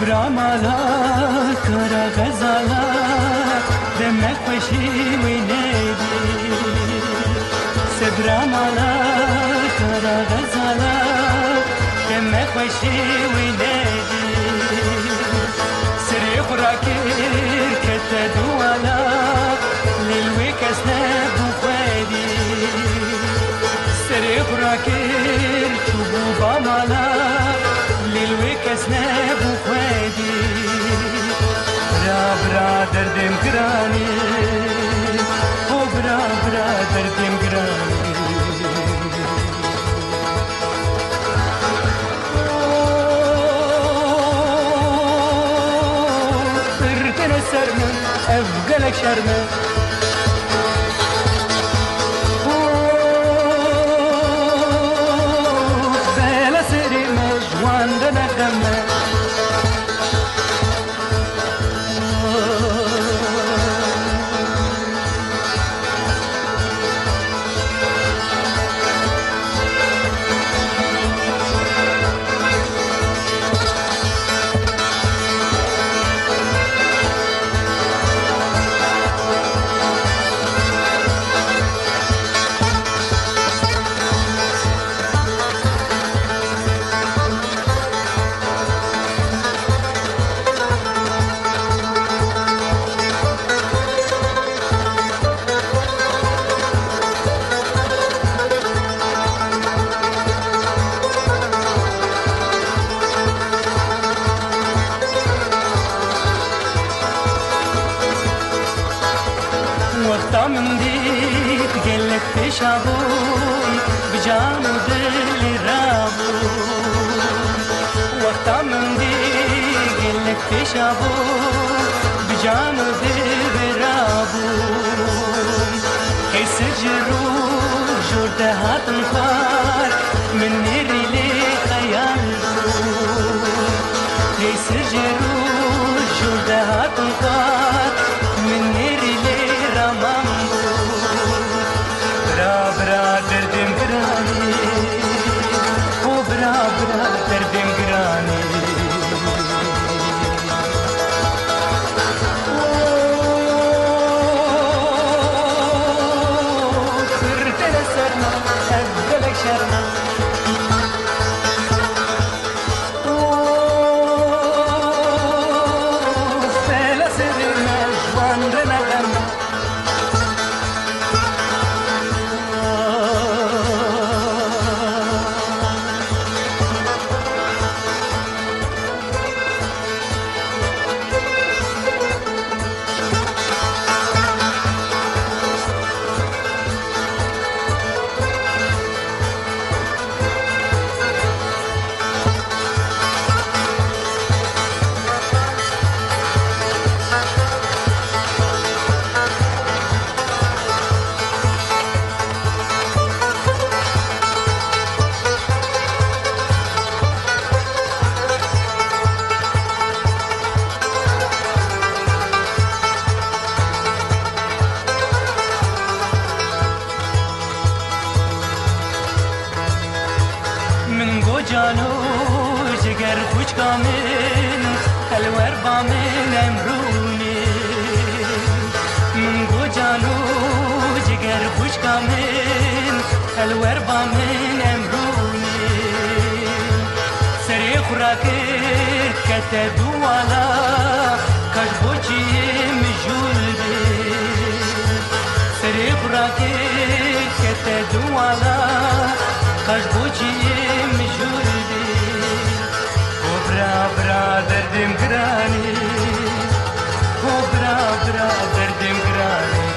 برامالا کرا غزالا دمك وشي وينادي سبرامالا کرا غزالا دمك وشي وينادي سري خراكير كتدوالا للويك اسناب وخوادي سري خراكير شبو بامالا للويك اسناب وخوادي برا دردم گرانی او برا دردم گرانی ارتن سرمن افقلك شرمن بلا سري مجوان دنا خمن وقتا من ديك قلك تشابون بجان ودل رابون وقتا من ديك قلك تشابون بجان ودل رابون كيس الجروح جورد هاتن خار من نيري لي خيال كيس الجروح جورد هاتن خار من نيري لي برا دردم گرانی او برا دردم گرانی سرتن سرنا افضلك شرنا فلا سرنا جوان رنا غنا من جانو جگر خوش کامل الور بامن امرونی من جانو جگر خوش کامل الور بامن امرونی سری خوراکر کتدوالا کاش بوچی مجول بی سری خوراکر کتدوالا کاش بوچی مجول بی او برا دردم گرانی او برا دردم گرانی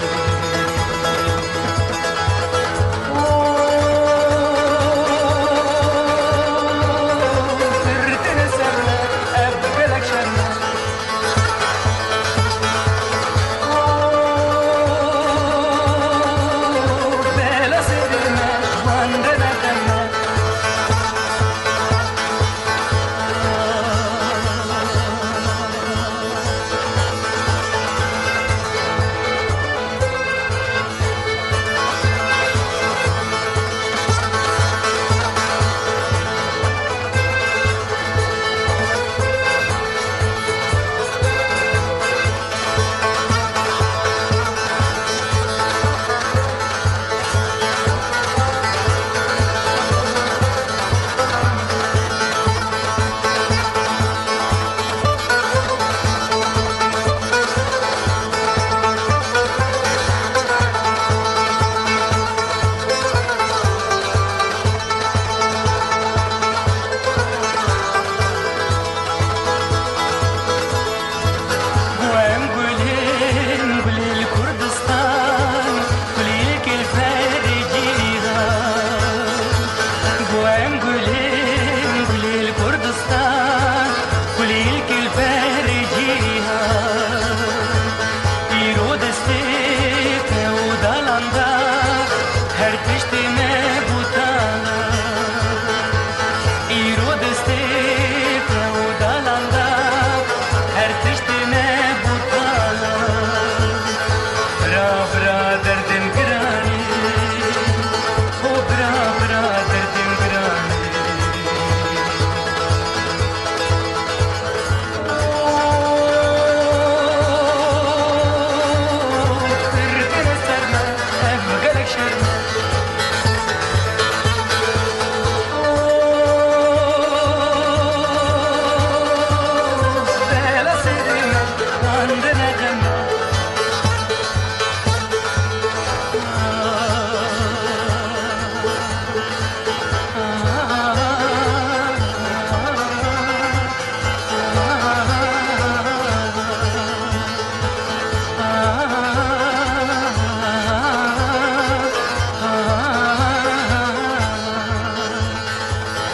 وام گلیم گلیل کردستان گلیل کل پر جیهان ایرو دسته تو دالنده هر تشت me butana ایرو دسته تو دالنده هر تشت me butana برا برا دردم گرانی او برا برا دردم گرانی ترکن سرما ام گلک شرما بلا سرما عندنا جنة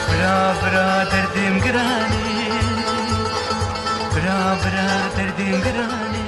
برا برا دردم گرانی برا برا دردم گرانی